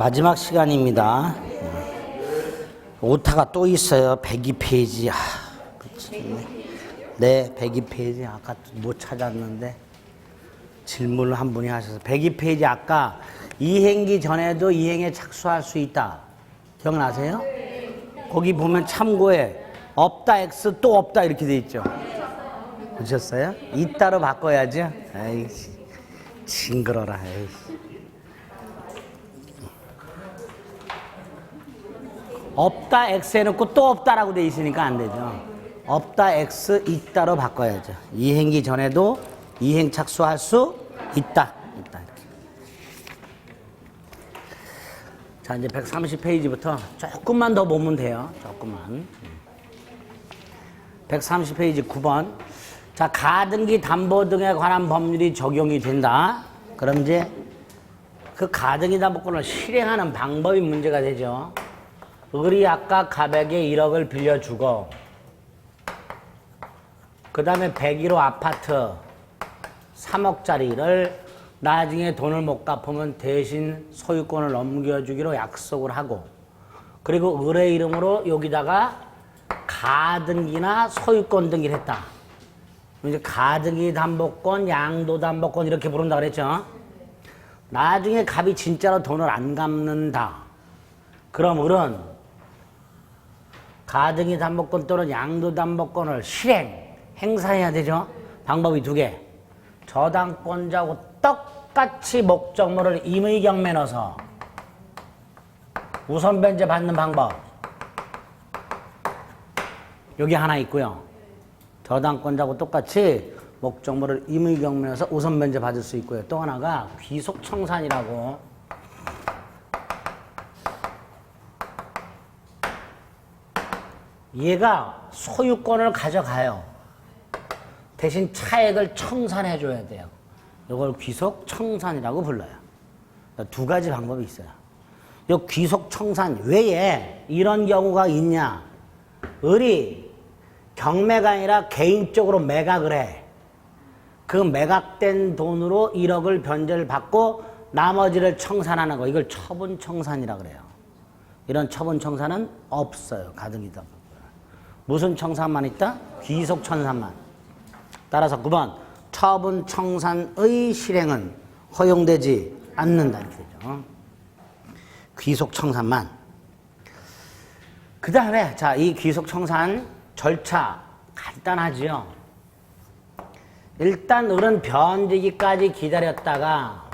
마지막 시간입니다. 오타가 또 있어요. 102페이지. 네, 102페이지. 아까 못 찾았는데 질문을 한 분이 하셔서 102페이지 아까 이행기 전에도 이행에 착수할 수 있다. 기억나세요? 거기 보면 참고에 없다 X 또 없다 이렇게 돼 있죠. 보셨어요? 있다로 바꿔야죠. 에이씨, 징그러라. 에이씨. 없다 X 해놓고 또 없다라고 돼 있으니까 안 되죠. 없다 X 있다로 바꿔야죠. 이행기 전에도 이행 착수할 수 있다. 있다. 자, 이제 130페이지부터 조금만 더 보면 돼요. 조금만. 130페이지 9번. 자, 가등기 담보 등에 관한 법률이 적용이 된다. 그럼 이제 그 가등기 담보권을 실행하는 방법이 문제가 되죠. 을이 아까 갑에게 1억을 빌려주고 그 다음에 101호 아파트 3억짜리를 나중에 돈을 못 갚으면 대신 소유권을 넘겨주기로 약속을 하고 그리고 을의 이름으로 여기다가 가등기나 소유권 등기를 했다. 이제 가등기 담보권, 양도 담보권 이렇게 부른다 그랬죠. 나중에 갑이 진짜로 돈을 안 갚는다. 그럼 을은 가등기 담보권 또는 양도 담보권을 행사해야 되죠. 방법이 두 개. 저당권자하고 똑같이 목적물을 임의경매 넣어서 우선 변제 받는 방법. 여기 하나 있고요. 저당권자하고 똑같이 목적물을 임의경매 넣어서 우선 변제 받을 수 있고요. 또 하나가 귀속청산이라고 얘가 소유권을 가져가요. 대신 차액을 청산해 줘야 돼요. 이걸 귀속청산이라고 불러요. 두 가지 방법이 있어요. 이 귀속청산 외에 이런 경우가 있냐. 을이 경매가 아니라 개인적으로 매각을 해. 그 매각된 돈으로 1억을 변제를 받고 나머지를 청산하는 거. 이걸 처분청산이라고 그래요. 이런 처분청산은 없어요. 가등기다. 무슨 청산만 있다? 귀속청산만. 따라서 9번 처분청산의 실행은 허용되지 않는다 이렇게 되죠. 귀속청산만. 그 다음에 자, 이 귀속청산 절차 간단하지요. 일단 을은 변제기까지 기다렸다가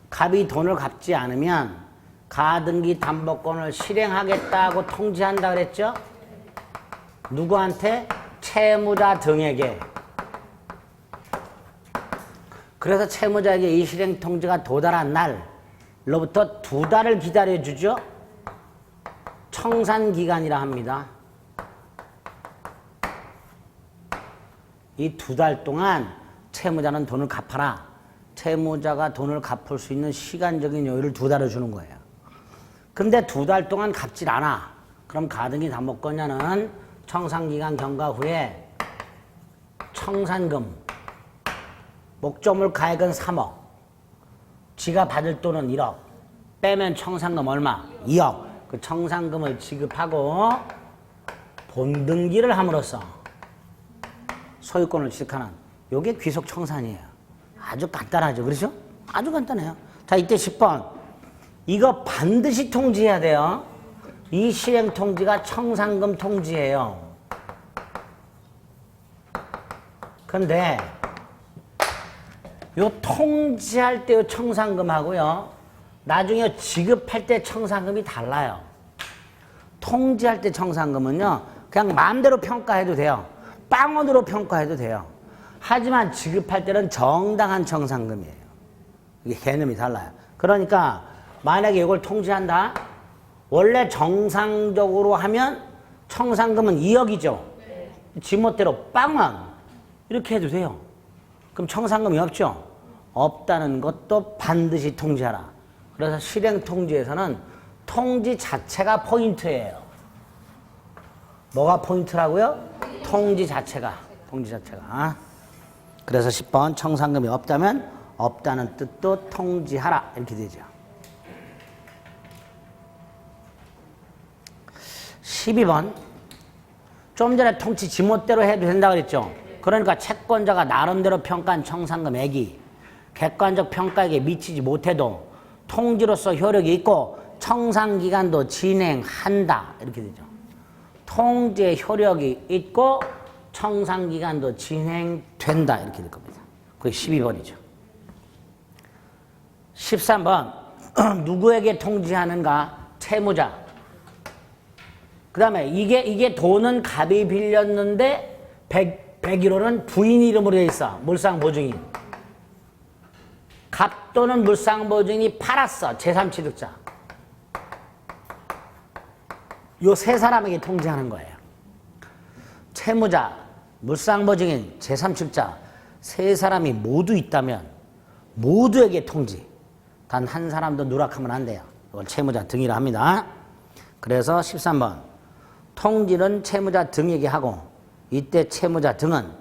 갑이 돈을 갚지 않으면 가등기 담보권을 실행하겠다고 통지한다 그랬죠? 누구한테? 채무자 등에게. 그래서 채무자에게 이 실행 통지가 도달한 날로부터 2달을 기다려주죠. 청산기간이라 합니다. 이 2달 동안 채무자는 돈을 갚아라. 채무자가 돈을 갚을 수 있는 시간적인 여유를 2달을 주는 거예요. 근데 2달 동안 갚질 않아. 그럼 가등기 담보권자는 청산기간 경과 후에 청산금, 목적물 가액은 3억, 지가 받을 돈은 1억, 빼면 청산금 얼마? 2억. 그 청산금을 지급하고 본등기를 함으로써 소유권을 취득하는 이게 귀속청산이에요. 아주 간단하죠. 그렇죠? 아주 간단해요. 자, 이때 10번. 이거 반드시 통지해야 돼요. 이 실행 통지가 청산금 통지예요. 근데 요 통지할 때 요 청산금하고요. 나중에 지급할 때 청산금이 달라요. 통지할 때 청산금은요. 그냥 마음대로 평가해도 돼요. 빵원으로 평가해도 돼요. 하지만 지급할 때는 정당한 청산금이에요. 이게 개념이 달라요. 그러니까 만약에 이걸 통지한다. 원래 정상적으로 하면 청산금은 2억이죠. 지멋대로 빵원 이렇게 해도 돼요. 그럼 청산금이 없죠. 없다는 것도 반드시 통지하라. 그래서 실행 통지에서는 통지 자체가 포인트예요. 뭐가 포인트라고요? 통지 자체가. 그래서 10번 청산금이 없다면 없다는 뜻도 통지하라 이렇게 되죠. 12번. 좀 전에 통치 지멋대로 해도 된다고 그랬죠. 그러니까 채권자가 나름대로 평가한 청산금액이 객관적 평가에게 미치지 못해도 통지로서 효력이 있고 청산기간도 진행한다. 이렇게 되죠. 통지의 효력이 있고 청산기간도 진행된다. 이렇게 될 겁니다. 그게 12번이죠. 13번. 누구에게 통지하는가? 채무자. 그 다음에 이게 돈은 갑이 빌렸는데 101호는 부인 이름으로 돼 있어. 물상보증인. 갑 또는 물상보증인이 팔았어. 제3취득자. 요 세 사람에게 통지하는 거예요. 채무자, 물상보증인, 제3취득자 세 사람이 모두 있다면 모두에게 통지. 단 한 사람도 누락하면 안 돼요. 이걸 채무자 등이라 합니다. 그래서 13번. 통지는 채무자 등에게 하고 이때 채무자 등은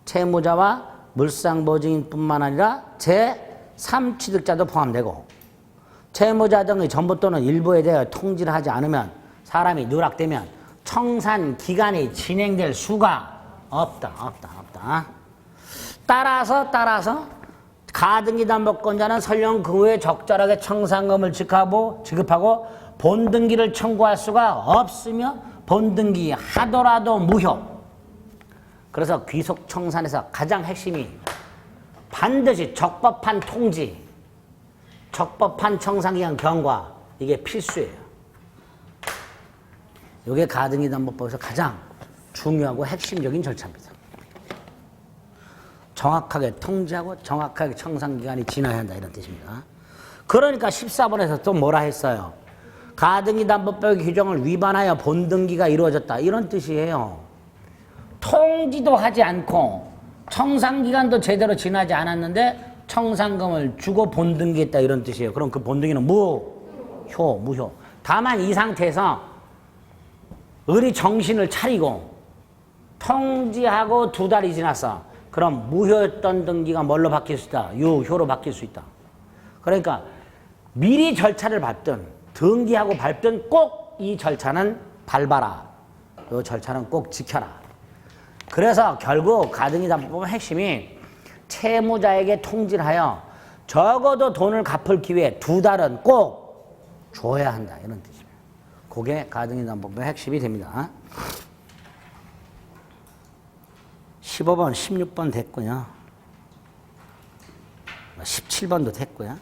채무자와 물상보증인뿐만 아니라 제3취득자도 포함되고 채무자 등의 전부 또는 일부에 대하여 통지를 하지 않으면 사람이 누락되면 청산 기간이 진행될 수가 없다. 따라서 가등기 담보권자는 설령 그 후에 적절하게 청산금을 지급하고 본등기를 청구할 수가 없으며 본등기 하더라도 무효. 그래서 귀속청산에서 가장 핵심이 반드시 적법한 통지, 적법한 청산기간 경과, 이게 필수예요. 이게 가등기 담보법에서 가장 중요하고 핵심적인 절차입니다. 정확하게 통지하고 정확하게 청산기간이 지나야 한다 이런 뜻입니다. 그러니까 14번에서 또 뭐라 했어요? 가등기 담보법의 규정을 위반하여 본등기가 이루어졌다 이런 뜻이에요. 통지도 하지 않고 청산기간도 제대로 지나지 않았는데 청산금을 주고 본등기했다 이런 뜻이에요. 그럼 그 본등기는 무효. 다만 이 상태에서 을이 정신을 차리고 통지하고 2달이 지났어. 그럼 무효였던 등기가 뭘로 바뀔 수 있다? 유효로 바뀔 수 있다. 그러니까 미리 절차를 밟든 등기하고 밟든 꼭 이 절차는 밟아라. 이 절차는 꼭 지켜라. 그래서 결국 가등기 담보법의 핵심이 채무자에게 통지를 하여 적어도 돈을 갚을 기회에 2달은 꼭 줘야 한다. 이런 뜻입니다. 그게 가등기 담보법의 핵심이 됩니다. 15번, 16번 됐고요. 17번도 됐고요.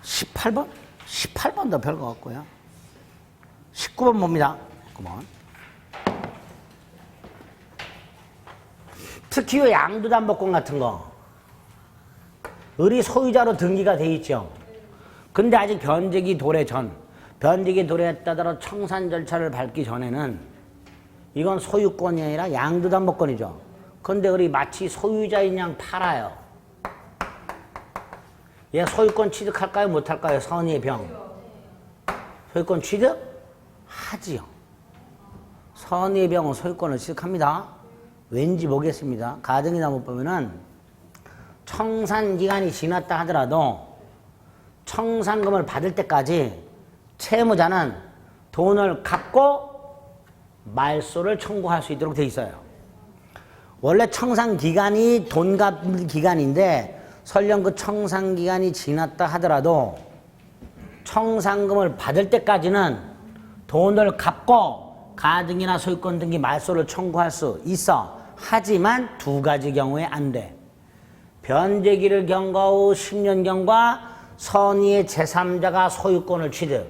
18번? 18번도 별거 없고요. 19번 봅니다. 19번. 특히 양도담보권 같은 거. 을이 소유자로 등기가 돼 있죠. 근데 아직 변제기 도래했다더러 청산 절차를 밟기 전에는 이건 소유권이 아니라 양도담보권이죠. 근데 을이 마치 소유자인 양 팔아요. 얘 소유권 취득할까요? 못할까요? 선의의 병. 소유권 취득? 하지요. 선의의 병은 소유권을 취득합니다. 왠지 모르겠습니다. 가등기 담보법에는 청산기간이 지났다 하더라도 청산금을 받을 때까지 채무자는 돈을 갚고 말소를 청구할 수 있도록 돼 있어요. 원래 청산기간이 돈 갚을 기간인데 설령 그 청산기간이 지났다 하더라도 청산금을 받을 때까지는 돈을 갚고 가등기나 소유권 등기 말소를 청구할 수 있어. 하지만 2가지 경우에 안 돼. 변제기를 경과 후 10년 경과 선의의 제3자가 소유권을 취득.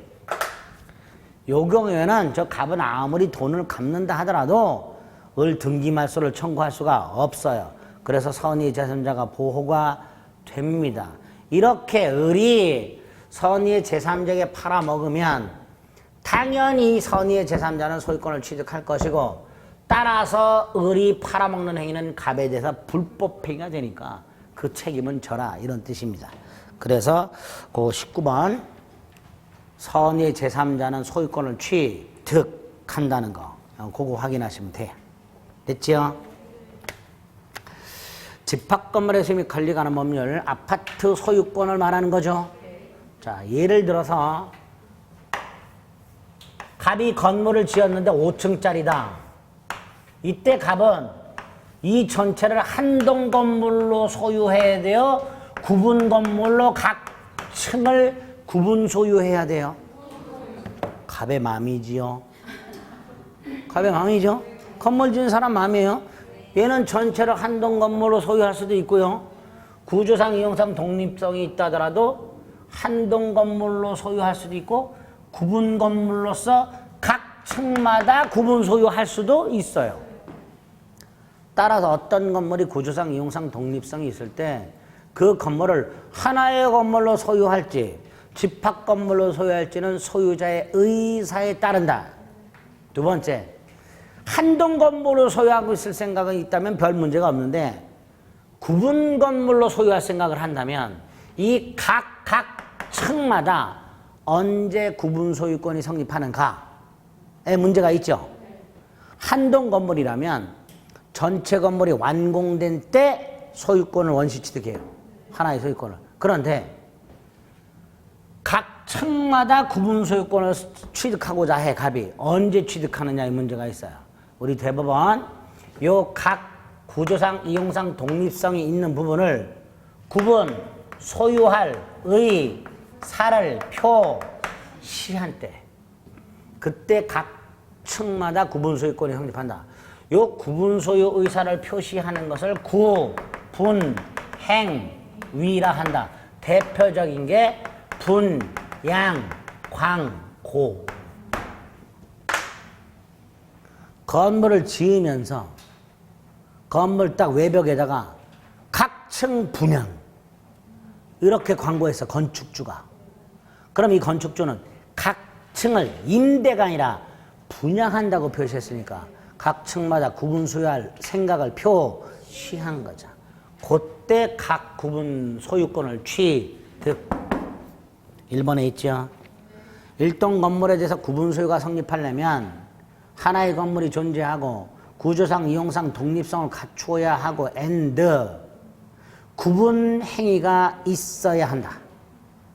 요 경우에는 저 갑은 아무리 돈을 갚는다 하더라도 을 등기 말소를 청구할 수가 없어요. 그래서 선의의 제3자가 보호가 됩니다. 이렇게 을이 선의의 제3자에게 팔아먹으면 당연히 선의의 제3자는 소유권을 취득할 것이고 따라서 을이 팔아먹는 행위는 갑에 대해서 불법행위가 되니까 그 책임은 져라 이런 뜻입니다. 그래서 그 19번 선의의 제3자는 소유권을 취득한다는 거 그거 확인하시면 돼요. 됐죠? 집합건물의 수임이 권리가는 법률 아파트 소유권을 말하는 거죠. 자, 예를 들어서 갑이 건물을 지었는데 5층짜리다. 이때 갑은 이 전체를 한 동 건물로 소유해야 돼요? 구분 건물로 각 층을 구분 소유해야 돼요? 갑의 마음이지요. 갑의 마음이죠. 건물 지은 사람 마음이에요. 얘는 전체를 한 동 건물로 소유할 수도 있고요. 구조상, 이용상 독립성이 있다더라도 한 동 건물로 소유할 수도 있고 구분 건물로서 각 층마다 구분 소유할 수도 있어요. 따라서 어떤 건물이 구조상, 이용상 독립성이 있을 때 그 건물을 하나의 건물로 소유할지 집합 건물로 소유할지는 소유자의 의사에 따른다. 두 번째, 한 동 건물로 소유하고 있을 생각은 있다면 별 문제가 없는데 구분 건물로 소유할 생각을 한다면 이 각 층마다 언제 구분 소유권이 성립하는가에 문제가 있죠. 한 동 건물이라면 전체 건물이 완공된 때 소유권을 원시 취득해요. 하나의 소유권을. 그런데 각 층마다 구분 소유권을 취득하고자 해 갑이 언제 취득하느냐의 문제가 있어요. 우리 대법원 요 각 구조상, 이용상 독립성이 있는 부분을 구분 소유할 의사를 표시한 때 그때 각 층마다 구분 소유권이 성립한다. 요 구분 소유 의사를 표시하는 것을 구, 분, 행, 위라 한다. 대표적인 게 분, 양, 광, 고. 건물을 지으면서 건물 딱 외벽에다가 각층 분양 이렇게 광고했어. 건축주가. 그럼 이 건축주는 각 층을 임대가 아니라 분양한다고 표시했으니까 각 층마다 구분 소유할 생각을 표시한 거죠. 그때 각 구분 소유권을 취득. 1번에 있죠. 일동 건물에 대해서 구분 소유가 성립하려면 하나의 건물이 존재하고 구조상, 이용상 독립성을 갖추어야 하고 and 구분 행위가 있어야 한다.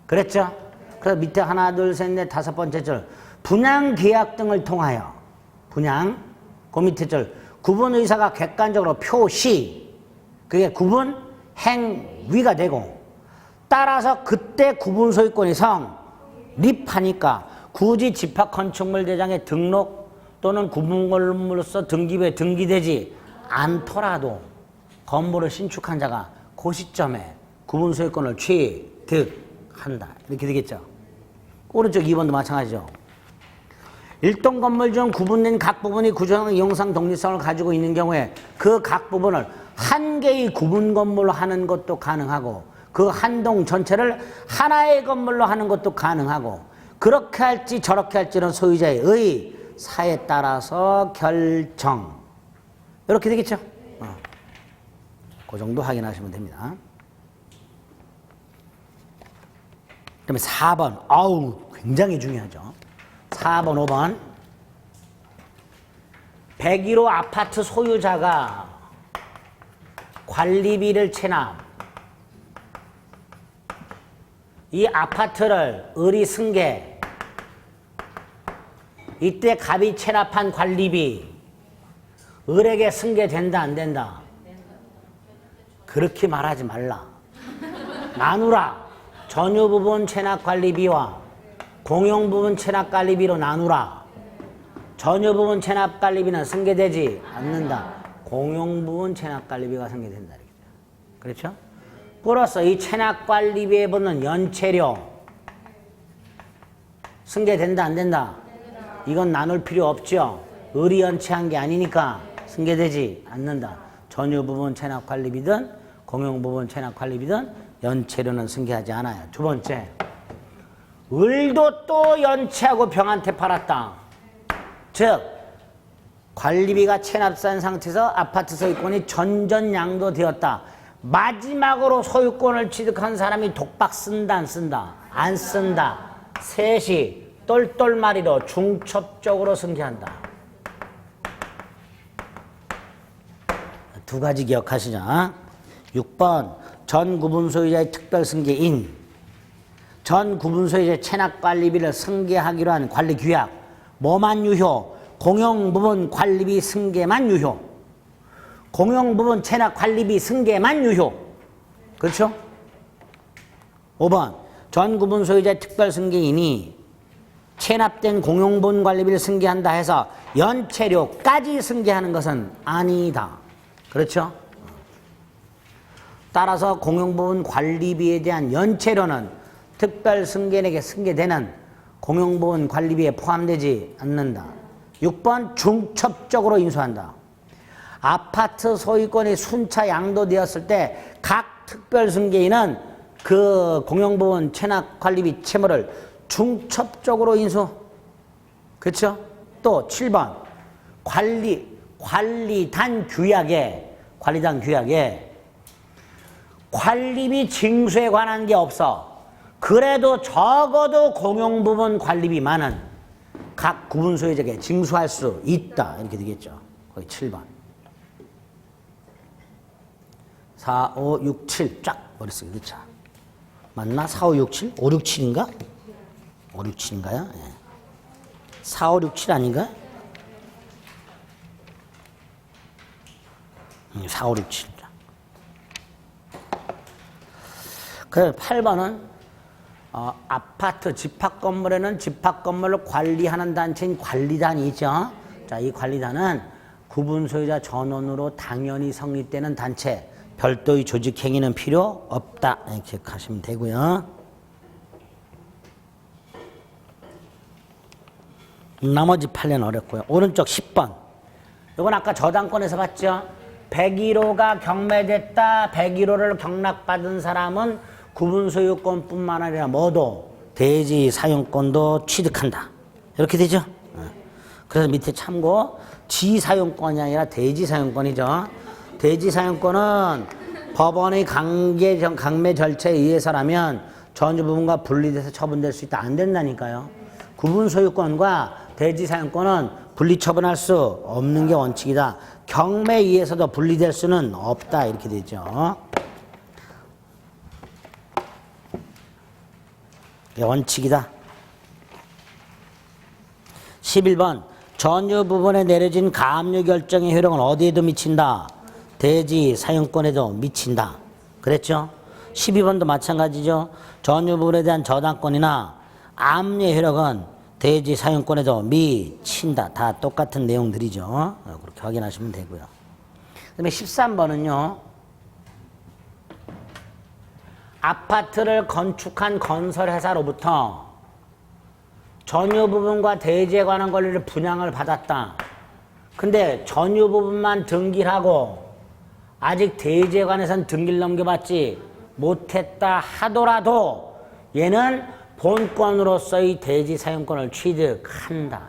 그랬죠? 그래서 밑에 하나, 둘, 셋, 넷, 다섯 번째 줄 분양 계약 등을 통하여 분양 그 밑에 줄 구분 의사가 객관적으로 표시 그게 구분 행위가 되고 따라서 그때 구분 소유권이 성립하니까 굳이 집합 건축물 대장에 등록 또는 구분 건물로서 등기부에 등기되지 않더라도 건물을 신축한 자가 그 시점에 구분 소유권을 취득한다. 이렇게 되겠죠. 오른쪽 2번도 마찬가지죠. 일동 건물 중 구분된 각 부분이 구조상, 이용상 독립성을 가지고 있는 경우에 그 각 부분을 한 개의 구분 건물로 하는 것도 가능하고 그 한 동 전체를 하나의 건물로 하는 것도 가능하고 그렇게 할지 저렇게 할지는 소유자의 의사에 따라서 결정. 이렇게 되겠죠? 그 정도 확인하시면 됩니다. 그 다음에 4번. 아우, 굉장히 중요하죠. 4번, 5번. 101호 아파트 소유자가 관리비를 체납. 이 아파트를 을이 승계. 이때 갑이 체납한 관리비 을에게 승계된다 안 된다? 그렇게 말하지 말라. 나누라. 전유 부분 체납 관리비와 공용 부분 체납 관리비로 나누라. 전유 부분 체납 관리비는 승계되지 않는다. 공용 부분 체납 관리비가 승계된다. 그렇죠? 플러스 이 체납 관리비에 붙는 연체료 승계된다 안 된다? 이건 나눌 필요 없죠. 을이 연체한 게 아니니까 승계되지 않는다. 전유 부분 체납 관리비든 공용 부분 체납 관리비든 연체료는 승계하지 않아요. 두 번째, 을도 또 연체하고 병한테 팔았다. 즉 관리비가 체납된 상태에서 아파트 소유권이 전전양도되었다. 마지막으로 소유권을 취득한 사람이 독박 쓴다 안 쓴다? 안 쓴다. 셋이 똘똘마리로 중첩적으로 승계한다. 두 가지 기억하시죠. 6번 전 구분 소유자의 특별 승계인 전 구분 소유자의 체납 관리비를 승계하기로 한 관리 규약 뭐만 유효? 공용부분 관리비 승계만 유효. 공용부분 체납 관리비 승계만 유효. 그렇죠? 5번 전구분 소유자의 특별승계인이 체납된 공용부분 관리비를 승계한다 해서 연체료까지 승계하는 것은 아니다. 그렇죠? 따라서 공용부분 관리비에 대한 연체료는 특별승계인에게 승계되는 공용부분 관리비에 포함되지 않는다. 6번 중첩적으로 인수한다. 아파트 소유권이 순차 양도되었을 때 각 특별승계인은 그 공용부분 체납관리비 채무를 중첩적으로 인수. 그렇죠? 또 7번 관리단 규약에 관리비 징수에 관한 게 없어. 그래도 적어도 공용부분 관리비만은 각 구분 소유자에게 징수할 수 있다. 이렇게 되겠죠. 거기 7번. 4, 5, 6, 7 쫙 머릿속에 넣자. 맞나? 4, 5, 6, 7? 5, 6, 7인가? 5, 6, 7인가요? 예. 4, 5, 6, 7 아닌가? 4, 5, 6, 7. 그래 8번은 아파트 집합건물에는 집합건물을 관리하는 단체인 관리단이 있죠. 자, 이 관리단은 구분 소유자 전원으로 당연히 성립되는 단체. 별도의 조직 행위는 필요 없다. 이렇게 하시면 되고요. 나머지 8년 어렵고요. 오른쪽 10번. 이건 아까 저당권에서 봤죠. 101호가 경매됐다. 101호를 경락받은 사람은 구분 소유권뿐만 아니라 뭐도 대지 사용권도 취득한다. 이렇게 되죠. 그래서 밑에 참고 지사용권이 아니라 대지 사용권이죠. 대지 사용권은 법원의 강매 절차에 의해서라면 전유 부분과 분리돼서 처분될 수 있다. 안 된다니까요. 구분 소유권과 대지 사용권은 분리 처분할 수 없는 게 원칙이다. 경매에 의해서도 분리될 수는 없다. 이렇게 되죠. 이게 원칙이다. 11번 전유 부분에 내려진 가압류 결정의 효력은 어디에도 미친다. 대지 사용권에도 미친다. 그랬죠? 12번도 마찬가지죠. 전유 부분에 대한 저당권이나 압류의 효력은 대지 사용권에도 미친다. 다 똑같은 내용들이죠. 그렇게 확인하시면 되고요. 그 다음에 13번은요. 아파트를 건축한 건설회사로부터 전유 부분과 대지에 관한 권리를 분양을 받았다. 근데 전유 부분만 등기하고 아직 대지에 관해서는 등기를 넘겨받지 못했다 하더라도 얘는 본권으로서의 대지 사용권을 취득한다.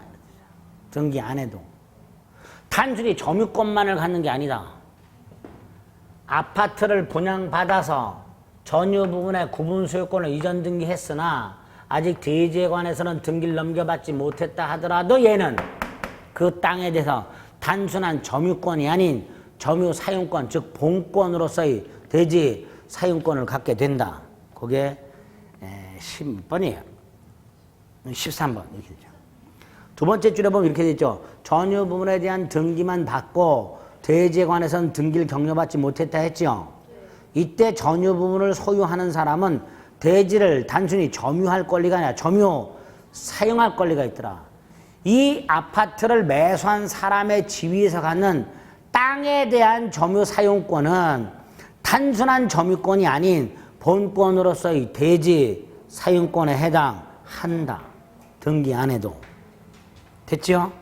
등기 안 해도. 단순히 점유권만을 갖는 게 아니다. 아파트를 분양받아서 전유 부분에 구분 소유권을 이전 등기했으나 아직 대지에 관해서는 등기를 넘겨받지 못했다 하더라도 얘는 그 땅에 대해서 단순한 점유권이 아닌 점유 사용권, 즉 본권으로서의 대지 사용권을 갖게 된다. 그게 10번이에요. 13번 이렇게 되죠. 두 번째 줄에 보면 이렇게 되죠. 전유 부분에 대한 등기만 받고 대지에 관해서는 등기를 격려받지 못했다 했죠. 이때 전유 부분을 소유하는 사람은 대지를 단순히 점유할 권리가 아니라 점유 사용할 권리가 있더라. 이 아파트를 매수한 사람의 지위에서 갖는 땅에 대한 점유 사용권은 단순한 점유권이 아닌 본권으로서의 대지 사용권에 해당한다. 등기 안 해도. 됐죠?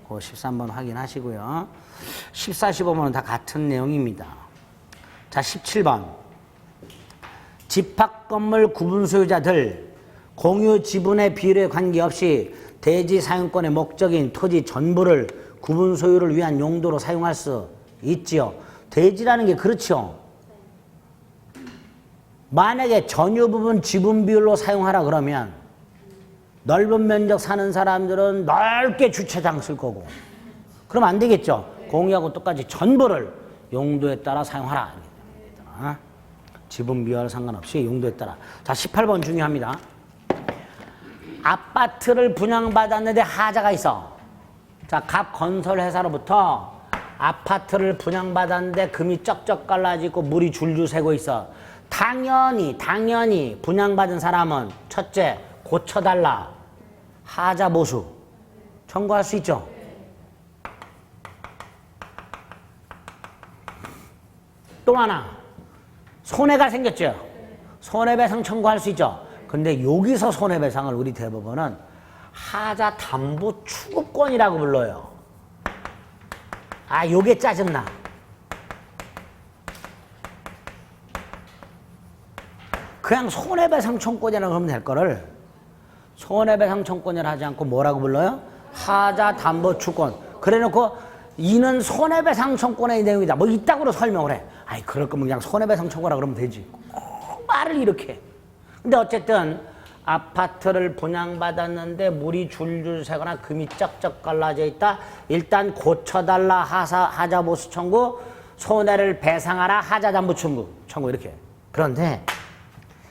그 13번 확인하시고요. 14, 15번은 다 같은 내용입니다. 자, 17번. 집합건물 구분 소유자들 공유 지분의 비율에 관계없이 대지 사용권의 목적인 토지 전부를 구분 소유를 위한 용도로 사용할 수 있지요. 대지라는 게 그렇죠. 만약에 전유 부분 지분 비율로 사용하라 그러면 넓은 면적 사는 사람들은 넓게 주차장 쓸 거고 그럼 안 되겠죠. 공유하고 똑같이 전부를 용도에 따라 사용하라. 지분 비율 상관없이 용도에 따라. 자, 18번 중요합니다. 아파트를 분양받았는데 하자가 있어. 자, 갑 건설회사로부터 아파트를 분양받았는데 금이 쩍쩍 갈라지고 물이 줄줄 새고 있어. 당연히 분양받은 사람은 첫째, 고쳐달라. 하자 보수 청구할 수 있죠. 또 하나, 손해가 생겼죠. 손해배상 청구할 수 있죠. 근데 여기서 손해배상을 우리 대법원은 하자 담보 추구권이라고 불러요. 아, 요게 짜증나. 그냥 손해배상 청구권이라고 하면 될 거를 손해배상 청구권이라 하지 않고 뭐라고 불러요? 하자 담보 추구권. 그래 놓고 이는 손해배상 청구권의 내용이다. 뭐 이따구로 설명을 해. 아이, 그럴 거면 그냥 손해배상 청구라 그러면 되지. 꼭 말을 이렇게 해. 근데 어쨌든 아파트를 분양받았는데 물이 줄줄 새거나 금이 쩍쩍 갈라져 있다. 일단 고쳐달라. 하자 보수 청구. 손해를 배상하라. 하자 담보 청구 이렇게. 그런데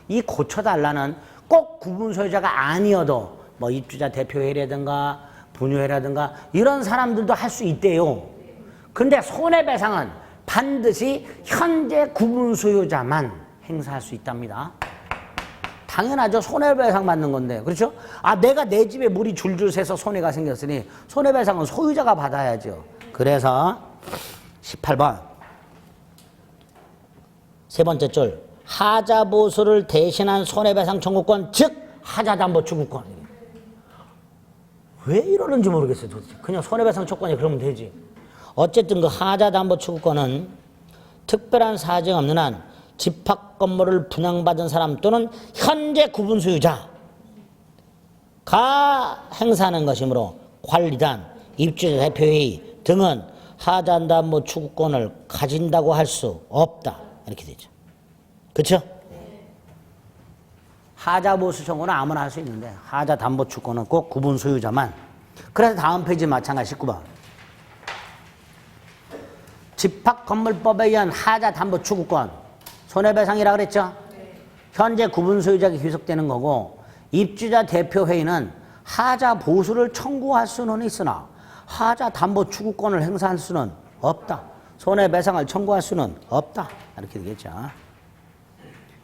이 고쳐달라는 꼭 구분 소유자가 아니어도 뭐 입주자 대표회라든가 분유회라든가 이런 사람들도 할 수 있대요. 근데 손해배상은 반드시 현재 구분 소유자만 행사할 수 있답니다. 당연하죠. 손해배상 받는 건데. 그렇죠? 아, 내가 내 집에 물이 줄줄 새서 손해가 생겼으니 손해배상은 소유자가 받아야죠. 그래서 18번 세 번째 줄, 하자 보수를 대신한 손해배상 청구권, 즉 하자담보 추구권. 왜 이러는지 모르겠어요. 도대체. 그냥 손해배상 청구권이 그러면 되지. 어쨌든 그 하자담보 추구권은 특별한 사정이 없는 한 집합 건물을 분양받은 사람 또는 현재 구분 소유자가 행사하는 것이므로 관리단, 입주자 대표회의 등은 하자담보 추구권을 가진다고 할 수 없다. 이렇게 되죠. 그렇죠? 하자 보수 청구는 아무나 할 수 있는데 하자 담보 추구권은 꼭 구분 소유자만. 그래서 다음 페이지 마찬가지 19번. 집합 건물법에 의한 하자 담보 추구권. 손해배상이라 그랬죠? 현재 구분 소유자에게 귀속되는 거고, 입주자 대표회의는 하자 보수를 청구할 수는 있으나 하자 담보 추구권을 행사할 수는 없다. 손해배상을 청구할 수는 없다. 이렇게 되겠죠.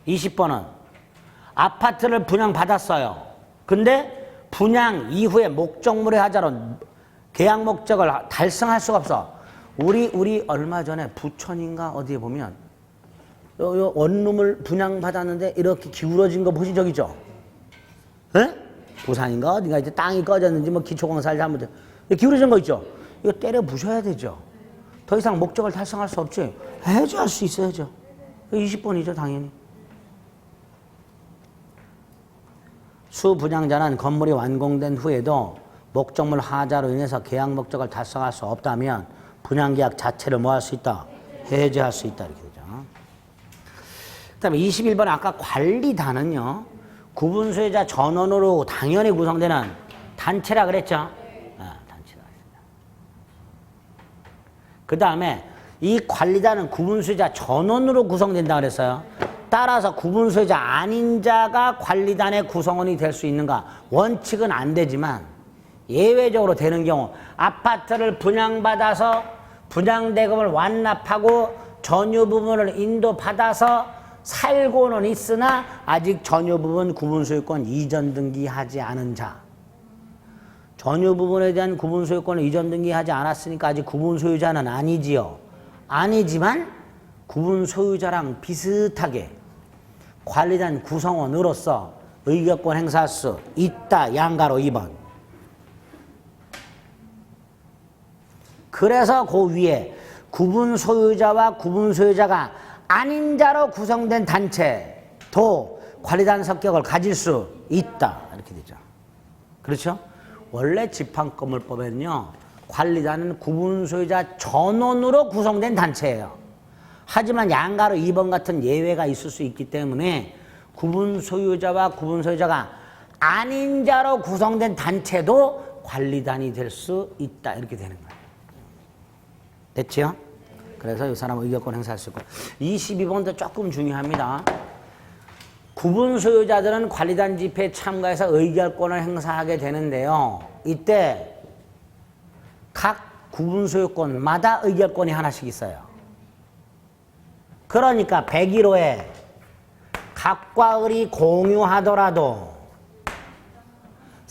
20번은 아파트를 분양받았어요. 근데 분양 이후에 목적물의 하자로 계약 목적을 달성할 수가 없어. 우리 얼마 전에 부천인가 어디에 보면 요 원룸을 분양받았는데 이렇게 기울어진 거 보신 적 있죠? 에? 부산인가 어딘가 이제 땅이 꺼졌는지 뭐 기초공사를 잘못해 기울어진 거 있죠? 이거 때려 부셔야 되죠. 더 이상 목적을 달성할 수 없지. 해제할 수 있어야죠. 20번이죠 당연히. 수분양자는 건물이 완공된 후에도 목적물 하자로 인해서 계약 목적을 달성할 수 없다면 분양계약 자체를 뭐 할 수 있다? 해제할 수 있다. 이렇게 되죠. 그 다음에 21번 아까 관리단은요. 구분소유자 전원으로 당연히 구성되는 단체라 그랬죠? 단체라 그랬습니다. 그 다음에 이 관리단은 구분소유자 전원으로 구성된다 그랬어요. 따라서 구분소유자 아닌 자가 관리단의 구성원이 될 수 있는가? 원칙은 안 되지만 예외적으로 되는 경우 아파트를 분양받아서 분양대금을 완납하고 전유 부분을 인도받아서 살고는 있으나 아직 전유 부분 구분소유권 이전 등기하지 않은 자. 전유 부분에 대한 구분소유권을 이전 등기하지 않았으니까 아직 구분소유자는 아니지요. 아니지만 구분소유자랑 비슷하게 관리단 구성원으로서 의결권 행사할 수 있다. 양가로 2번. 그래서 그 위에 구분소유자와 구분소유자가 아닌 자로 구성된 단체도 관리단 성격을 가질 수 있다. 이렇게 되죠. 그렇죠? 원래 집합건물법에는요. 관리단은 구분소유자 전원으로 구성된 단체예요. 하지만 양가로 2번 같은 예외가 있을 수 있기 때문에 구분소유자와 구분소유자가 아닌 자로 구성된 단체도 관리단이 될 수 있다. 이렇게 되는 거예요. 됐죠? 그래서 이 사람은 의결권 행사할 수 있고. 22번도 조금 중요합니다. 구분 소유자들은 관리단 집회에 참가해서 의결권을 행사하게 되는데요. 이때 각 구분 소유권마다 의결권이 하나씩 있어요. 그러니까 101호에 각과 을이 공유하더라도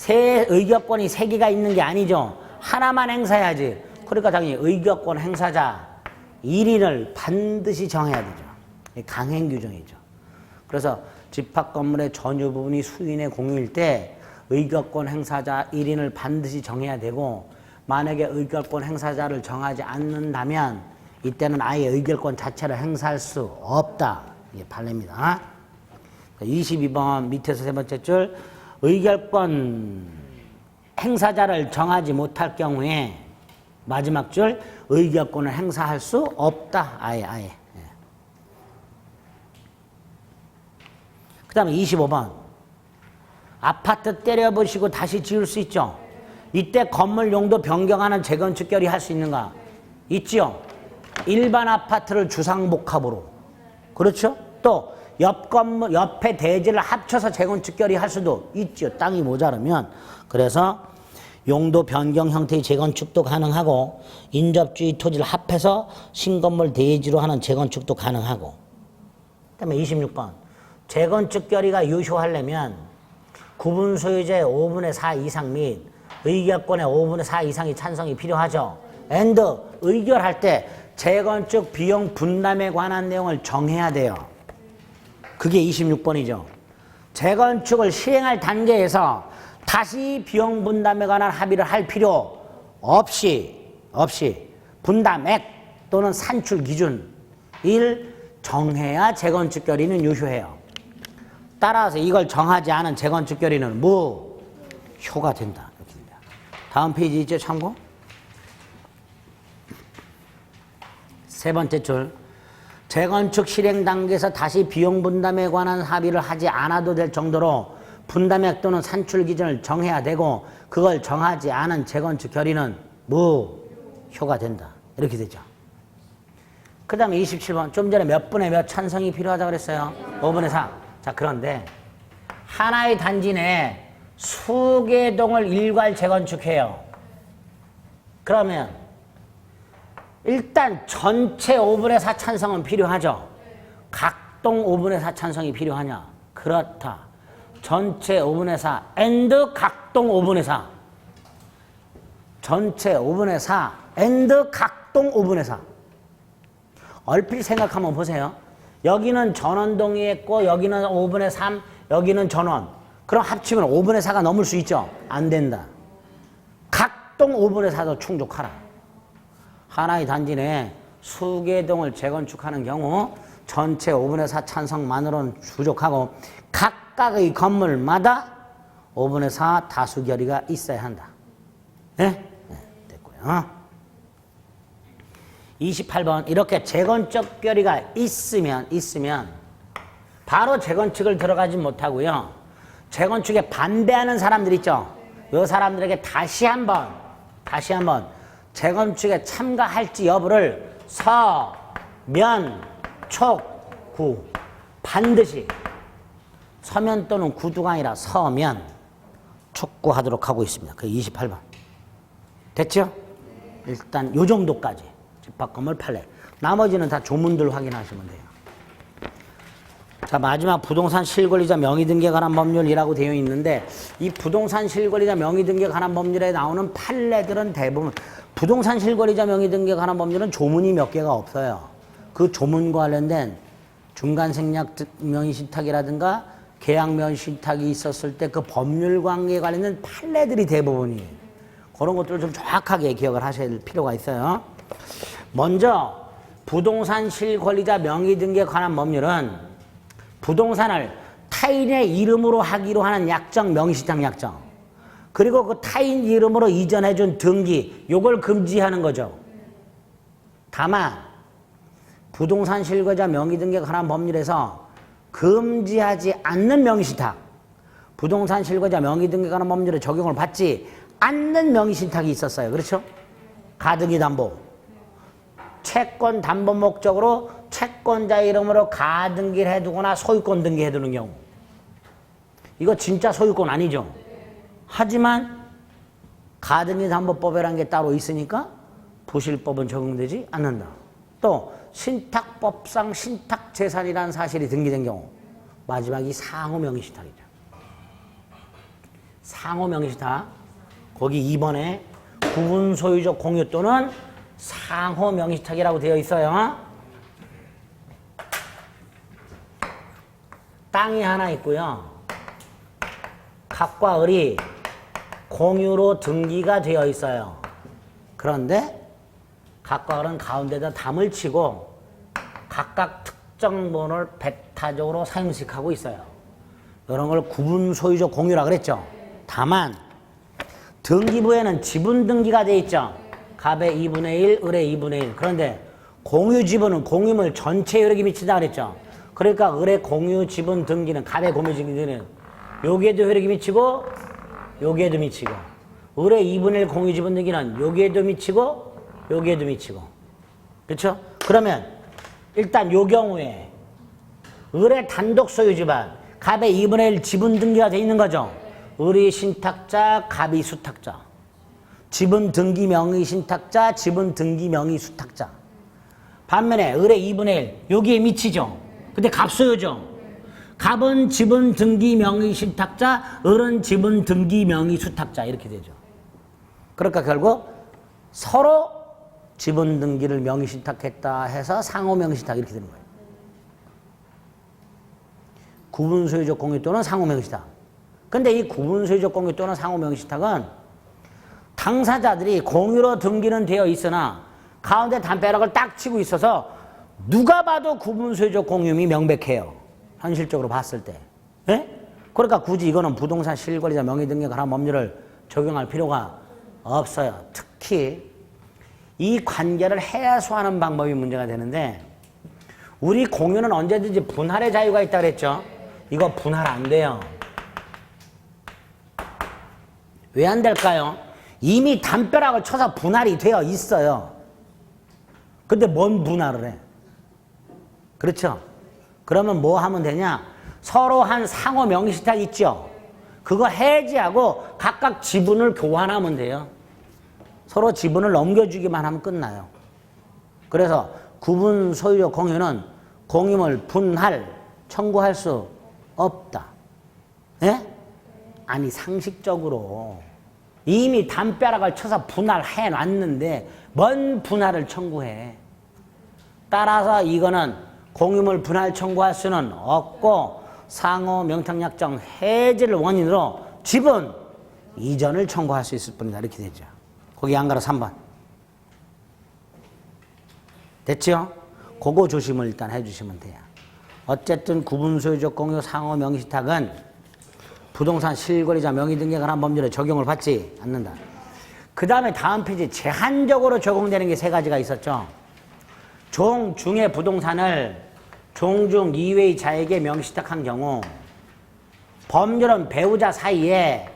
의결권이 3개가 있는 게 아니죠. 하나만 행사해야지. 그러니까 당연히 의결권 행사자 1인을 반드시 정해야 되죠. 강행 규정이죠. 그래서 집합 건물의 전유 부분이 수인의 공유일 때 의결권 행사자 1인을 반드시 정해야 되고, 만약에 의결권 행사자를 정하지 않는다면 이때는 아예 의결권 자체를 행사할 수 없다. 이게 판례입니다. 22번 밑에서 세 번째 줄, 의결권 행사자를 정하지 못할 경우에 마지막 줄, 의결권을 행사할 수 없다. 아예. 그 다음에 25번. 아파트 때려부시고 다시 지을 수 있죠. 이때 건물 용도 변경하는 재건축 결의 할 수 있는가? 있죠. 일반 아파트를 주상복합으로. 그렇죠? 또 옆 건물, 옆에 대지를 합쳐서 재건축 결의 할 수도 있죠. 땅이 모자르면. 그래서 용도 변경 형태의 재건축도 가능하고, 인접주의 토지를 합해서 신건물 대지로 하는 재건축도 가능하고. 그 다음에 26번. 재건축 결의가 유효하려면 구분 소유자의 5분의 4 이상 및 의결권의 5분의 4 이상의 찬성이 필요하죠. and 의결할 때 재건축 비용 분담에 관한 내용을 정해야 돼요. 그게 26번이죠. 재건축을 시행할 단계에서 다시 비용 분담에 관한 합의를 할 필요 없이 분담액 또는 산출 기준을 정해야 재건축 결의는 유효해요. 따라서 이걸 정하지 않은 재건축 결의는 무효가 된다. 이렇게 됩니다. 다음 페이지 있죠, 참고? 세 번째 줄. 재건축 실행 단계에서 다시 비용 분담에 관한 합의를 하지 않아도 될 정도로 분담액 또는 산출 기준을 정해야 되고, 그걸 정하지 않은 재건축 결의는 무효가 된다. 이렇게 되죠. 그 다음에 27번. 좀 전에 몇 분의 몇 찬성이 필요하다고 그랬어요? 5분의 4. 자, 그런데 하나의 단지 내에 수개 동을 일괄 재건축해요. 그러면 일단 전체 5분의 4 찬성은 필요하죠. 각동 5분의 4 찬성이 필요하냐? 그렇다. 전체 5분의 4 and 각동 5분의 4. 전체 5분의 4 and 각동 5분의 4. 얼핏 생각하면 보세요. 여기는 전원 동의했고 여기는 5분의 3, 여기는 전원. 그럼 합치면 5분의 4가 넘을 수 있죠? 안 된다. 각동 5분의 4도 충족하라. 하나의 단지 내에 수개 동을 재건축하는 경우 전체 5분의 4 찬성만으로는 부족하고, 각각의 건물마다 5분의 4 다수 결의가 있어야 한다. 네? 됐고요. 28번. 이렇게 재건축 결의가 있으면 바로 재건축을 들어가지 못하고요. 재건축에 반대하는 사람들 있죠. 이 사람들에게 다시 한번 재건축에 참가할지 여부를 서면, 촉, 구 반드시 서면 또는 구두가 아니라 서면, 촉구하도록 하고 있습니다. 그 28번. 됐죠? 일단 요 정도까지. 집합건물 판례. 나머지는 다 조문들 확인하시면 돼요. 자, 마지막 부동산 실권리자 명의등기에 관한 법률이라고 되어 있는데, 이 부동산 실권리자 명의등기에 관한 법률에 나오는 판례들은 대부분 부동산 실권리자 명의등기에 관한 법률은 조문이 몇 개가 없어요. 그 조문과 관련된 중간생략 명의신탁이라든가 계약 명의신탁이 있었을 때 그 법률 관계에 관련된 판례들이 대부분이에요. 그런 것들을 좀 정확하게 기억을 하실 필요가 있어요. 먼저 부동산 실권리자 명의등기에 관한 법률은 부동산을 타인의 이름으로 하기로 하는 약정, 명의신탁 약정, 그리고 그 타인 이름으로 이전해준 등기, 요걸 금지하는 거죠. 다만 부동산 실권자 명의등기에 관한 법률에서 금지하지 않는 명의신탁, 부동산 실권자 명의등기에 관한 법률에 적용을 받지 않는 명의신탁이 있었어요. 그렇죠? 가등기 담보. 채권 담보 목적으로 채권자 이름으로 가등기를 해두거나 소유권 등기해두는 경우, 이거 진짜 소유권 아니죠. 하지만 가등기담보법이라는 게 따로 있으니까 부실법은 적용되지 않는다. 또 신탁법상 신탁재산이라는 사실이 등기된 경우 마지막이 상호명의신탁이죠. 상호명의신탁 거기 2번에 구분소유적 공유 또는 상호명의신탁이라고 되어 있어요. 땅이 하나 있고요. 갑과 을이 공유로 등기가 되어 있어요. 그런데 갑과 을은 가운데다 담을 치고 각각 특정 번호를 배타적으로 사용식하고 있어요. 이런 걸 구분소유적 공유라 그랬죠. 다만 등기부에는 지분 등기가 돼 있죠. 갑의 2분의 1, 을의 2분의 1. 그런데 공유 지분은 공유물 전체 효력이 미친다 그랬죠. 그러니까 을의 공유 지분 등기는 갑의 공유 지분 등기는 여기에도 효력이 미치고 여기에도 미치고 을의 2분의 1 공유 지분 등기는 여기에도 미치고 여기에도 미치고 그렇죠? 그러면 일단 요 경우에 을의 단독 소유 집안 갑의 2분의 1 지분 등기가 돼 있는 거죠. 을이 신탁자, 갑이 수탁자. 지분 등기 명의 신탁자, 지분 등기 명의 수탁자. 반면에 을의 2분의 1 여기에 미치죠. 근데 갑 소유죠. 갑은 지분 등기 명의 신탁자, 을은 지분 등기 명의 수탁자 이렇게 되죠. 그러니까 결국 서로 지분 등기를 명의 신탁했다 해서 상호 명의 신탁 이렇게 되는 거예요. 구분 소유적 공유 또는 상호 명의 신탁. 근데 이 구분 소유적 공유 또는 상호 명의 신탁은 당사자들이 공유로 등기는 되어 있으나 가운데 담벼락을 딱 치고 있어서 누가 봐도 구분 소유적 공유임이 명백해요. 현실적으로 봤을 때. 예? 그러니까 굳이 이거는 부동산 실거래자 명의 등기에 관한 법률을 적용할 필요가 없어요. 특히 이 관계를 해소하는 방법이 문제가 되는데 우리 공유는 언제든지 분할의 자유가 있다고 그랬죠. 이거 분할 안 돼요. 왜 안 될까요? 이미 담벼락을 쳐서 분할이 되어 있어요. 근데 뭔 분할을 해? 그렇죠? 그러면 뭐 하면 되냐? 서로 한 상호 명의신탁 있죠? 그거 해지하고 각각 지분을 교환하면 돼요. 서로 지분을 넘겨주기만 하면 끝나요. 그래서 구분 소유적 공유는 공유물 분할 청구할 수 없다. 예? 아니 상식적으로 이미 담벼락을 쳐서 분할해 놨는데 뭔 분할을 청구해. 따라서 이거는 공유물 분할 청구할 수는 없고 상호 명탁약정 해지를 원인으로 지분 이전을 청구할 수 있을 뿐이다. 이렇게 되죠. 거기 안 가로 3번. 됐죠? 그거 조심을 일단 해주시면 돼요. 어쨌든 구분소유적 공유 상호 명의신탁은 부동산 실거래자 명의 등기에 관한 법률에 적용을 받지 않는다. 그 다음에 다음 페이지 제한적으로 적용되는 게 3가지가 있었죠. 종, 중의 부동산을 종중 이외의 자에게 명의신탁한 경우, 법률은 배우자 사이에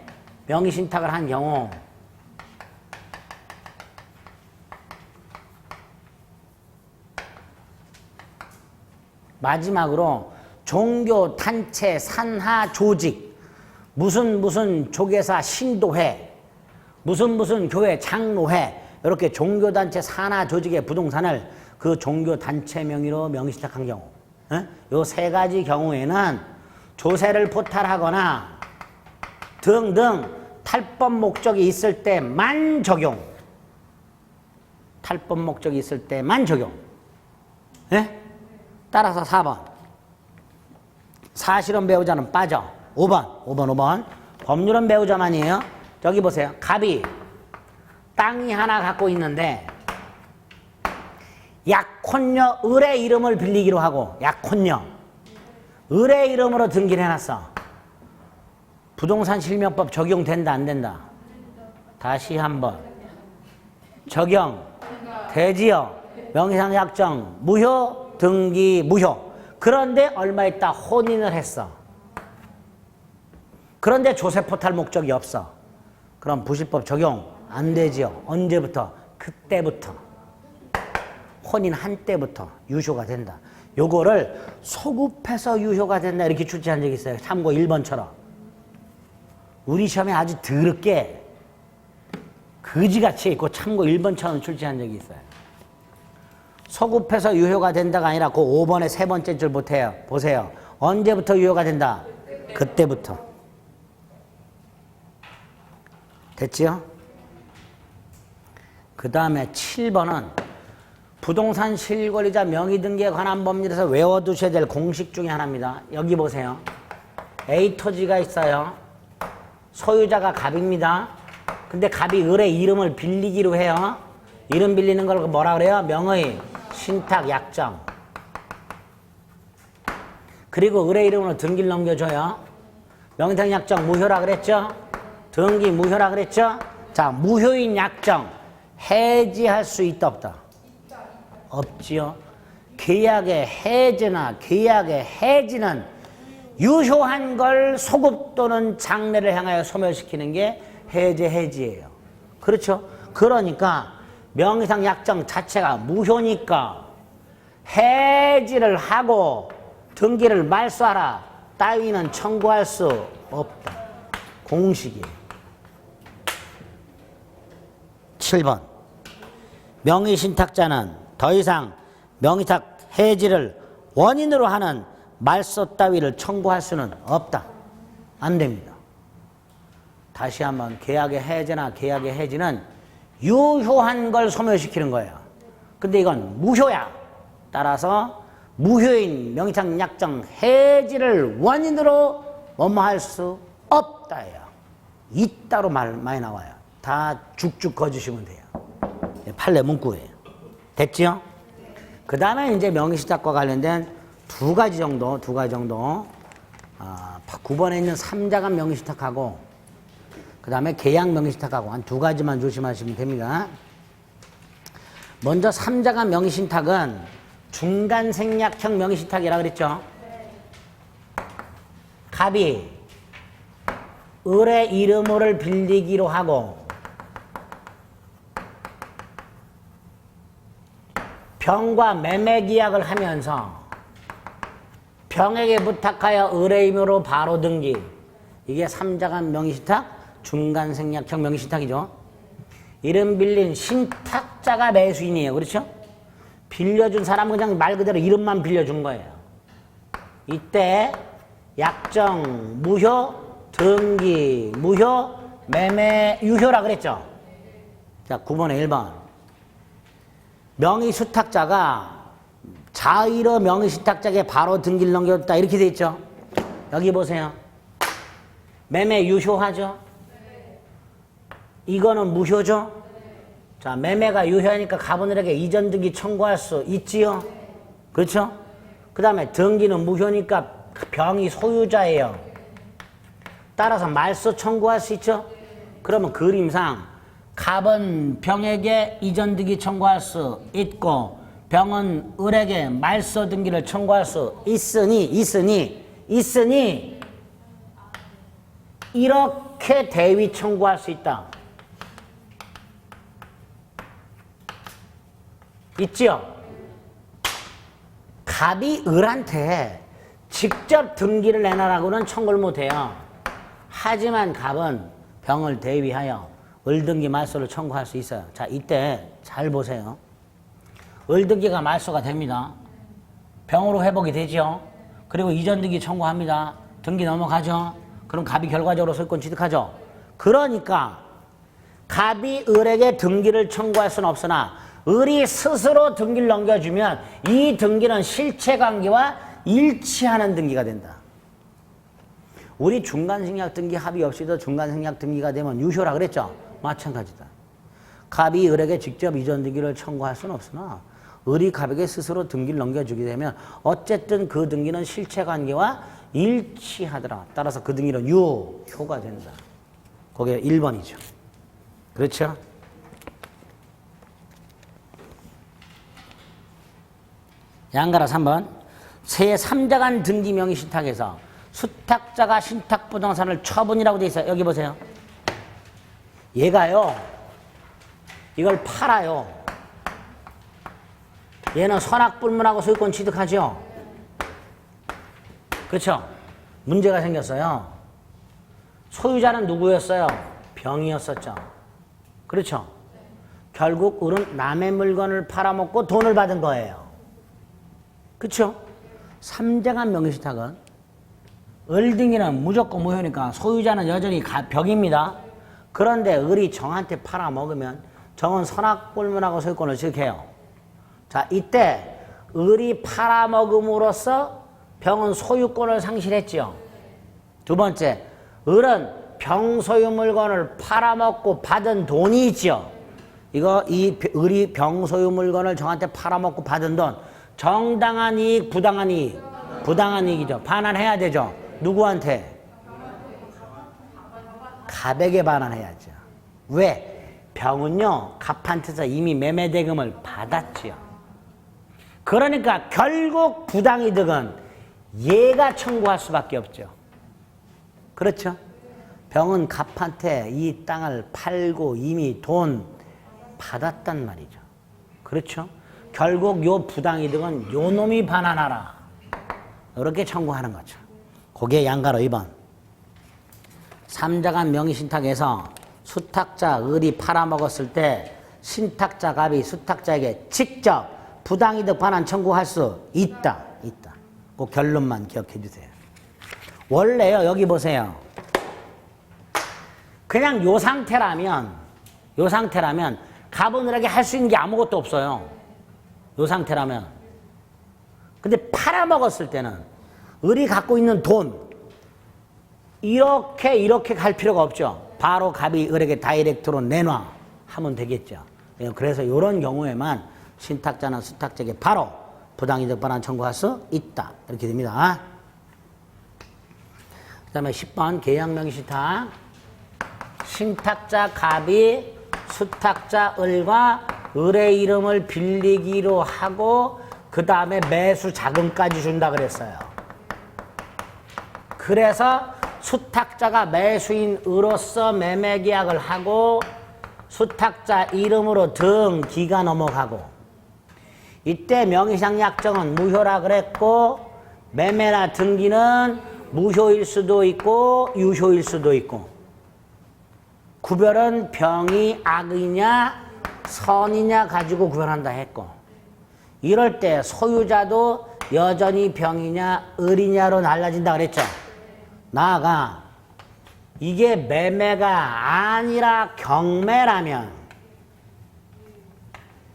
명의신탁을 한 경우, 마지막으로 종교, 단체, 산하, 조직, 무슨 조계사, 신도회, 무슨 교회, 장로회 이렇게 종교단체, 산하, 조직의 부동산을 그 종교단체 명의로 명의신탁한 경우 이 3가지 경우에는 조세를 포탈하거나 등등 탈법 목적이 있을 때만 적용. 탈법 목적이 있을 때만 적용. 예? 따라서 4번. 사실혼 배우자는 빠져. 5번. 법률은 배우자만이에요. 저기 보세요. 갑이 땅이 하나 갖고 있는데 약혼녀 을의 이름을 빌리기로 하고 약혼녀 을의 이름으로 등기를 해놨어. 부동산 실명법 적용된다 안 된다? 다시 한번. 적용 되지요. 명의상 약정 무효 등기 무효. 그런데 얼마 있다 혼인을 했어. 그런데 조세 포탈 목적이 없어. 그럼 부실법 적용 안 되지요. 언제부터? 그때부터. 혼인한 때부터 유효가 된다. 요거를 소급해서 유효가 된다 이렇게 출제한 적이 있어요. 참고 1번처럼. 우리 시험에 아주 더럽게 거지같이 있고 참고 1번처럼 출제한 적이 있어요. 소급해서 유효가 된다가 아니라 그 5번의 세 번째 줄 보세요. 보세요. 언제부터 유효가 된다? 그때부터. 됐지요? 그 다음에 7번은 부동산 실권리자 명의등기에 관한 법률에서 외워두셔야 될 공식 중에 하나입니다. 여기 보세요. A 토지가 있어요. 소유자가 갑입니다. 근데 갑이 을의 이름을 빌리기로 해요. 이름 빌리는 걸 뭐라 그래요? 명의, 신탁, 약정. 그리고 을의 이름으로 등기를 넘겨줘요. 명의상 약정 무효라 그랬죠? 등기 무효라 그랬죠? 자, 무효인 약정 해지할 수 있다 없다? 없지요. 계약의 해제나 계약의 해지는 유효한 걸 소급 또는 장래를 향하여 소멸시키는 게 해제해지예요. 그렇죠? 그러니까 명의상 약정 자체가 무효니까 해지를 하고 등기를 말소하라 따위는 청구할 수 없다. 공식이에요. 7번 명의신탁자는 더 이상 명의탁 해지를 원인으로 하는 말소 따위를 청구할 수는 없다. 안 됩니다. 다시 한번 계약의 해제나 계약의 해지는 유효한 걸 소멸시키는 거예요. 근데 이건 무효야. 따라서 무효인 명의상 약정 해지를 원인으로 뭐뭐할 수 없다예요. 있다로 말 많이 나와요. 다 죽죽 거주시면 돼요. 판례 문구예요. 됐지요? 그 다음에 이제 명의신탁과 관련된 두 가지 정도 9번에 있는 3자간 명의신탁하고 그 다음에 계약 명의신탁하고 한 두 가지만 조심하시면 됩니다. 먼저 3자간 명의신탁은 중간생략형 명의신탁이라 그랬죠? 갑이 을의 이름을 빌리기로 하고 병과 매매계약을 하면서 병에게 부탁하여 을의 이름으로 바로 등기. 이게 3자간 명의신탁, 중간생략형 명의신탁이죠. 이름 빌린 신탁자가 매수인이에요. 그렇죠? 빌려준 사람은 그냥 말 그대로 이름만 빌려준 거예요. 이때 약정 무효, 등기 무효, 매매 유효라 그랬죠. 자, 9번에 1번. 명의수탁자가 자의로 명의신탁자에게 바로 등기를 넘겼다 이렇게 돼 있죠. 여기 보세요. 매매 유효하죠. 이거는 무효죠. 자, 매매가 유효하니까 갑은을에게 이전 등기 청구할 수 있지요. 그렇죠? 그 다음에 등기는 무효니까 병이 소유자예요. 따라서 말소 청구할 수 있죠. 그러면 그림상 갑은 병에게 이전 등기 청구할 수 있고 병은 을에게 말소 등기를 청구할 수 있으니 이렇게 대위 청구할 수 있다. 있지요? 갑이 을한테 직접 등기를 내놔라고는 청구를 못해요. 하지만 갑은 병을 대위하여 을등기 말소를 청구할 수 있어요. 자, 이때 잘 보세요. 을등기가 말소가 됩니다. 병으로 회복이 되죠. 그리고 이전등기 청구합니다. 등기 넘어가죠. 그럼 갑이 결과적으로 소유권 취득하죠. 그러니까 갑이 을에게 등기를 청구할 수는 없으나 을이 스스로 등기를 넘겨주면 이 등기는 실체관계와 일치하는 등기가 된다. 우리 중간생략 등기 합의 없이도 중간생략 등기가 되면 유효라 그랬죠. 마찬가지다. 갑이 을에게 직접 이전 등기를 청구할 수는 없으나 을이 갑에게 스스로 등기를 넘겨주게 되면 어쨌든 그 등기는 실체관계와 일치하더라. 따라서 그 등기는 유효가 된다. 그게 1번이죠. 그렇죠? 양가라 3번. 제3자간 등기 명의 신탁에서 수탁자가 신탁부동산을 처분이라고 돼 있어요. 여기 보세요. 얘가요, 이걸 팔아요. 얘는 선악불문하고 소유권 취득하죠. 그렇죠? 문제가 생겼어요. 소유자는 누구였어요? 병이었었죠. 그렇죠? 결국 을은 남의 물건을 팔아먹고 돈을 받은 거예요. 그렇죠? 삼자간 명의신탁은 을등기는 무조건 무효니까 소유자는 여전히 병입니다. 그런데 을이 정한테 팔아먹으면 정은 선악불문하고 소유권을 지켜요. 자, 이때 을이 팔아먹음으로써 병은 소유권을 상실했죠. 두 번째, 을은 병소유 물건을 팔아먹고 받은 돈이 있죠. 을이 병소유 물건을 정한테 팔아먹고 받은 돈, 정당한 이익, 부당한 이익, 부당한 이익이죠. 반환해야 되죠. 누구한테? 갑에게 반환해야죠. 왜? 병은요, 갑한테서 이미 매매대금을 받았지요. 그러니까 결국 부당이득은 얘가 청구할 수밖에 없죠. 그렇죠? 병은 갑한테 이 땅을 팔고 이미 돈 받았단 말이죠. 그렇죠? 결국 요 부당이득은 요 놈이 반환하라. 이렇게 청구하는 거죠. 그게 양가로 2번. 삼자간 명의신탁에서 수탁자 을이 팔아먹었을 때 신탁자 갑이 수탁자에게 직접 부당이득 반환 청구할 수 있다. 그 결론만 기억해 주세요. 원래요, 여기 보세요. 그냥 요 상태라면 갑은 을에게 할 수 있는 게 아무것도 없어요. 요 상태라면. 근데 팔아먹었을 때는 을이 갖고 있는 돈 이렇게 갈 필요가 없죠. 바로 갑이 을에게 다이렉트로 내놔 하면 되겠죠. 그래서 이런 경우에만 신탁자는 수탁자에게 바로 부당이득 반환 청구할 수 있다. 이렇게 됩니다. 그 다음에 10번 계약명의신탁. 신탁자 갑이 수탁자 을과 을의 이름을 빌리기로 하고 그 다음에 매수 자금까지 준다 그랬어요. 그래서 수탁자가 매수인 으로서 매매계약을 하고 수탁자 이름으로 등기가 넘어가고 이때 명의상 약정은 무효라 그랬고 매매나 등기는 무효일 수도 있고 유효일 수도 있고 구별은 병이 악이냐 선이냐 가지고 구별한다 했고 이럴 때 소유자도 여전히 병이냐 을이냐로 달라진다 그랬죠. 나아가 이게 매매가 아니라 경매라면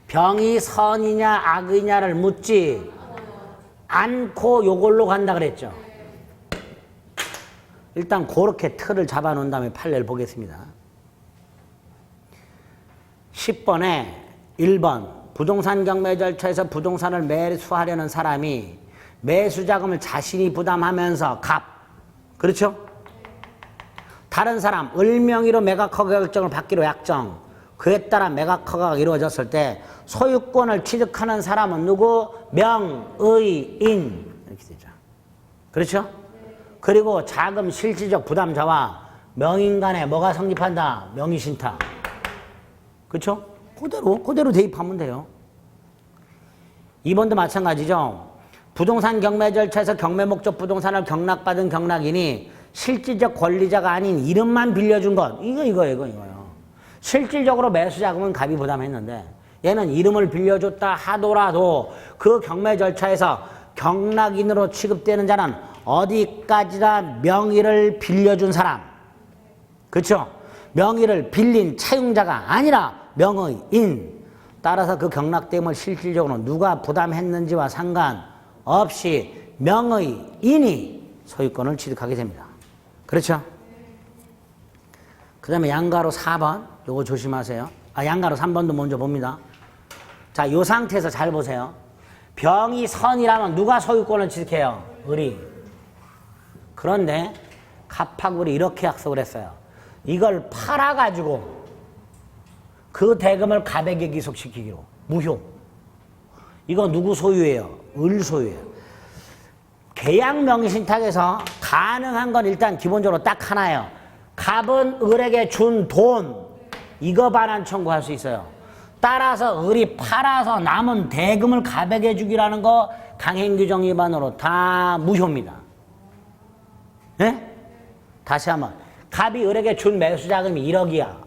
병이 선이냐 악이냐를 묻지 않고 요걸로 간다 그랬죠. 일단 그렇게 틀을 잡아 놓은 다음에 판례를 보겠습니다. 10번에 1번 부동산 경매 절차에서 부동산을 매수하려는 사람이 매수자금을 자신이 부담하면서 갑, 그렇죠? 다른 사람 을 명의로 매각허가 결정을 받기로 약정, 그에 따라 매각허가가 이루어졌을 때 소유권을 취득하는 사람은 누구? 명의인 이렇게 되죠. 그렇죠? 그리고 자금 실질적 부담자와 명인 간에 뭐가 성립한다? 명의신탁. 그렇죠? 그대로 대입하면 돼요. 2번도 마찬가지죠. 부동산 경매 절차에서 경매 목적 부동산을 경락받은 경락인이 실질적 권리자가 아닌 이름만 빌려준 것. 이거예요. 실질적으로 매수자금은 갑이 부담했는데 얘는 이름을 빌려줬다 하더라도 그 경매 절차에서 경락인으로 취급되는 자는 어디까지나 명의를 빌려준 사람. 그렇죠? 명의를 빌린 차용자가 아니라 명의인. 따라서 그 경락대금을 실질적으로 누가 부담했는지와 상관없이 명의인이 소유권을 취득하게 됩니다. 그렇죠? 그 다음에 양가로 4번 요거 조심하세요. 양가로 3번도 먼저 봅니다. 자, 요 상태에서 잘 보세요. 병이 선이라면 누가 소유권을 취득해요? 을이. 그런데 갑하고 을이 이렇게 약속을 했어요. 이걸 팔아가지고 그 대금을 갑에게 기속시키기로. 무효. 이거 누구 소유예요? 을 소유예요. 계약 명의신탁에서 가능한 건 일단 기본적으로 딱 하나예요. 갑은 을에게 준 돈, 이거 반환 청구할 수 있어요. 따라서 을이 팔아서 남은 대금을 갑에게 주기라는 거 강행규정 위반으로 다 무효입니다. 네? 다시 한번. 갑이 을에게 준 매수자금이 1억이야.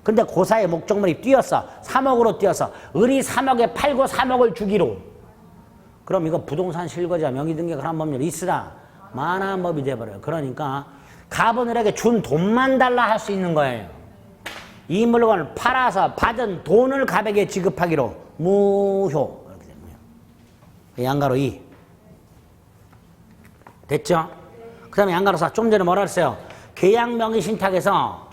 근데 고사의 목적물이 뛰었어. 3억으로 뛰었어. 을이 3억에 팔고 3억을 주기로. 그럼 이거 부동산 실거주와 명의등기 관한 법률 있으라 만한 법이 돼버려요. 그러니까 갑은 을에게 준 돈만 달라 할 수 있는 거예요. 이 물건을 팔아서 받은 돈을 갑에게 지급하기로 무효. 이렇게 되는 거예요. 양가로 2. 됐죠? 그 다음에 양가로 4. 좀 전에 뭐라 그랬어요? 계약 명의 신탁에서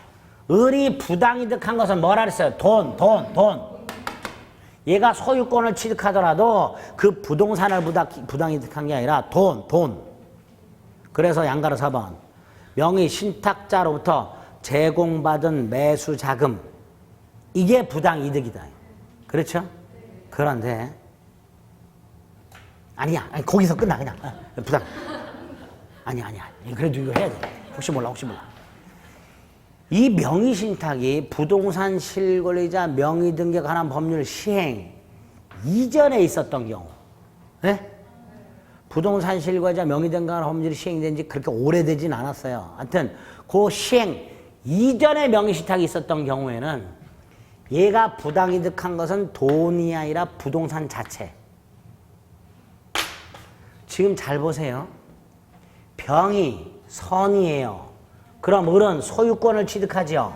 을이 부당이득한 것은 뭐라 그랬어요? 돈. 얘가 소유권을 취득하더라도 그 부동산을 부당이득한 게 아니라 돈. 그래서 양가로 4번. 명의 신탁자로부터 제공받은 매수 자금. 이게 부당이득이다. 그렇죠? 그런데 아니야. 거기서 끝나 그냥. 부당. 아니야. 그래도 이거 해야 돼. 혹시 몰라. 이 명의신탁이 부동산 실권리자 명의등기에 관한 법률 시행 이전에 있었던 경우, 네? 부동산 실권리자 명의등기에 관한 법률이 시행된 지 그렇게 오래되진 않았어요. 하여튼 그 시행 이전에 명의신탁이 있었던 경우에는 얘가 부당이득한 것은 돈이 아니라 부동산 자체. 지금 잘 보세요. 병이 선이에요. 그럼 을은 소유권을 취득하지요.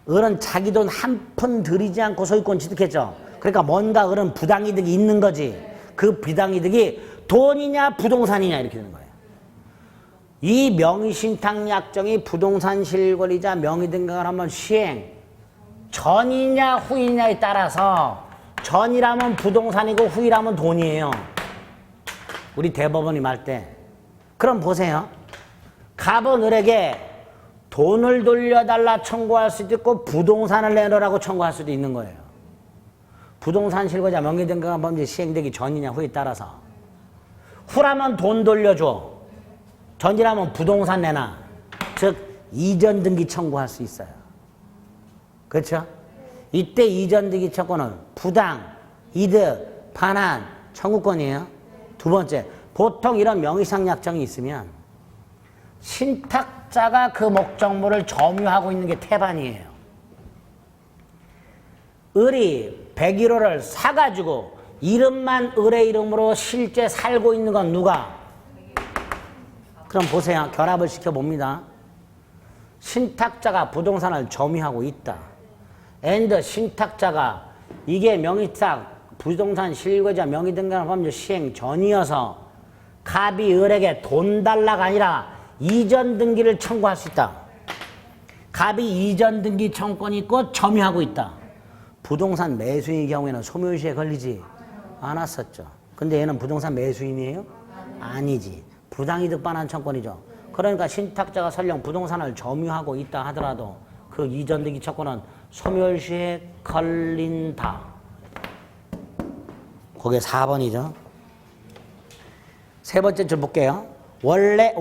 을은 자기 돈 한 푼 들이지 않고 소유권 취득했죠. 그러니까 뭔가 을은 부당이득이 있는 거지. 그 부당이득이 돈이냐 부동산이냐 이렇게 되는 거예요. 이 명의신탁 약정이 부동산 실권리자 명의등기를 한번 시행 전이냐 후이냐에 따라서 전이라면 부동산이고 후이라면 돈이에요. 우리 대법원이 말 때. 그럼 보세요. 갑은 을에게 돈을 돌려달라 청구할 수도 있고 부동산을 내놓으라고 청구할 수도 있는 거예요. 부동산 실거자 명의등기가 범죄 시행되기 전이냐 후에 따라서 후라면 돈 돌려줘. 전이라면 부동산 내놔. 즉 이전 등기 청구할 수 있어요. 그렇죠? 이때 이전 등기 청구는 부당, 이득, 반환, 청구권이에요. 두 번째, 보통 이런 명의상 약정이 있으면 신탁자가 그 목적물을 점유하고 있는 게 태반이에요. 을이 101호를 사가지고 이름만 을의 이름으로 실제 살고 있는 건 누가? 그럼 보세요. 결합을 시켜봅니다. 신탁자가 부동산을 점유하고 있다. and 신탁자가 이게 명의탁 부동산 실거주자 명의등기관 법률 시행 전이어서 갑이 을에게 돈 달라가 아니라 이전 등기를 청구할 수 있다. 갑이 이전 등기 청구권이 있고 점유하고 있다. 부동산 매수인의 경우에는 소멸시에 걸리지 않았었죠. 근데 얘는 부동산 매수인이에요? 아니지. 부당이득 반환 청구권이죠. 그러니까 신탁자가 설령 부동산을 점유하고 있다 하더라도 그 이전 등기 청구는 소멸시에 걸린다. 그게 4번이죠. 세 번째 줄 볼게요. 원래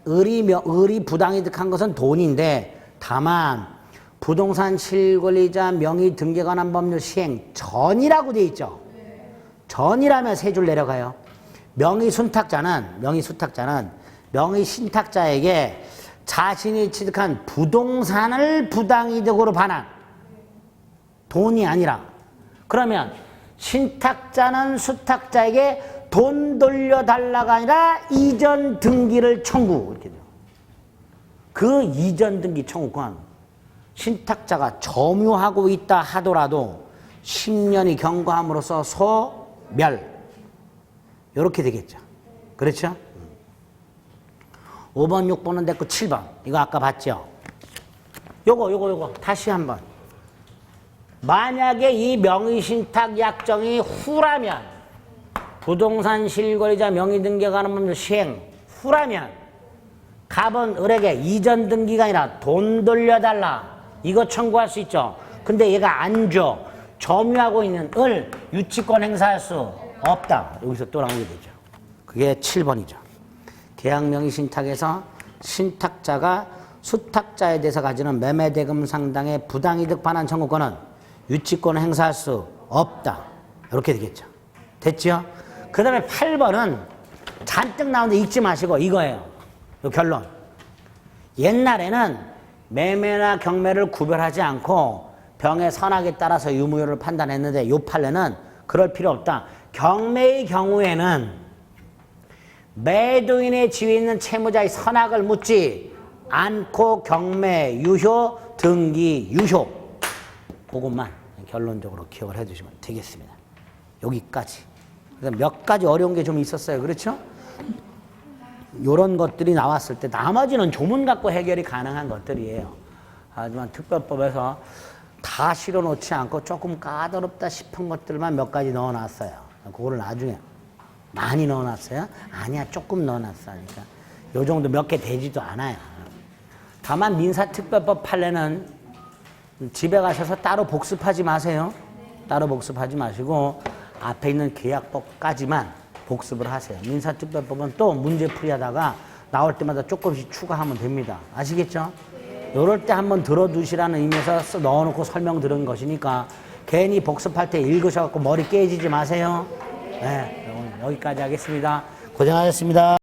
을이 부당이득한 것은 돈인데 다만 부동산 실권리자 명의 등기에 관한 법률 시행 전이라고 돼 있죠. 전이라면 세 줄 내려가요. 명의 순탁자는 명의 신탁자에게 자신이 취득한 부동산을 부당이득으로 반환. 돈이 아니라. 그러면 신탁자는 수탁자에게 돈 돌려달라가 아니라 이전 등기를 청구. 이렇게 돼요. 그 이전 등기 청구권 신탁자가 점유하고 있다 하더라도 10년이 경과함으로써 소멸. 이렇게 되겠죠. 그렇죠? 5번, 6번은 됐고 7번. 이거 아까 봤죠? 요거 다시 한번. 만약에 이 명의신탁 약정이 후라면 부동산 실권리자 명의등기에 관한 법률 시행 후라면 갑은 을에게 이전 등기가 아니라 돈 돌려달라 이거 청구할 수 있죠. 근데 얘가 안 줘. 점유하고 있는 을 유치권 행사할 수 없다. 여기서 또 나오게 되죠. 그게 7번이죠. 계약 명의신탁에서 신탁자가 수탁자에 대해서 가지는 매매대금 상당의 부당이득 반환 청구권은 유치권을 행사할 수 없다. 이렇게 되겠죠. 됐죠? 그 다음에 8번은 잔뜩 나오는데 읽지 마시고 이거예요. 이 결론. 옛날에는 매매나 경매를 구별하지 않고 병의 선악에 따라서 유무효를 판단했는데 요 판례는 그럴 필요 없다. 경매의 경우에는 매도인의 지위에 있는 채무자의 선악을 묻지 않고 경매, 유효, 등기, 유효 그것만 결론적으로 기억을 해두시면 되겠습니다. 여기까지. 몇 가지 어려운 게 좀 있었어요. 그렇죠? 이런 것들이 나왔을 때 나머지는 조문 갖고 해결이 가능한 것들이에요. 하지만 특별법에서 다 실어놓지 않고 조금 까다롭다 싶은 것들만 몇 가지 넣어놨어요. 그거를 나중에 많이 넣어놨어요? 아니야, 조금 넣어놨어. 그러니까 요 정도 몇 개 되지도 않아요. 다만 민사특별법 판례는 집에 가셔서 따로 복습하지 마세요. 따로 복습하지 마시고 앞에 있는 계약법까지만 복습을 하세요. 민사특별법은 또 문제풀이 하다가 나올 때마다 조금씩 추가하면 됩니다. 아시겠죠? 요럴 때 한번 들어두시라는 의미에서 넣어놓고 설명드린 것이니까 괜히 복습할 때 읽으셔갖고 머리 깨지지 마세요. 네, 여기까지 하겠습니다. 고생하셨습니다.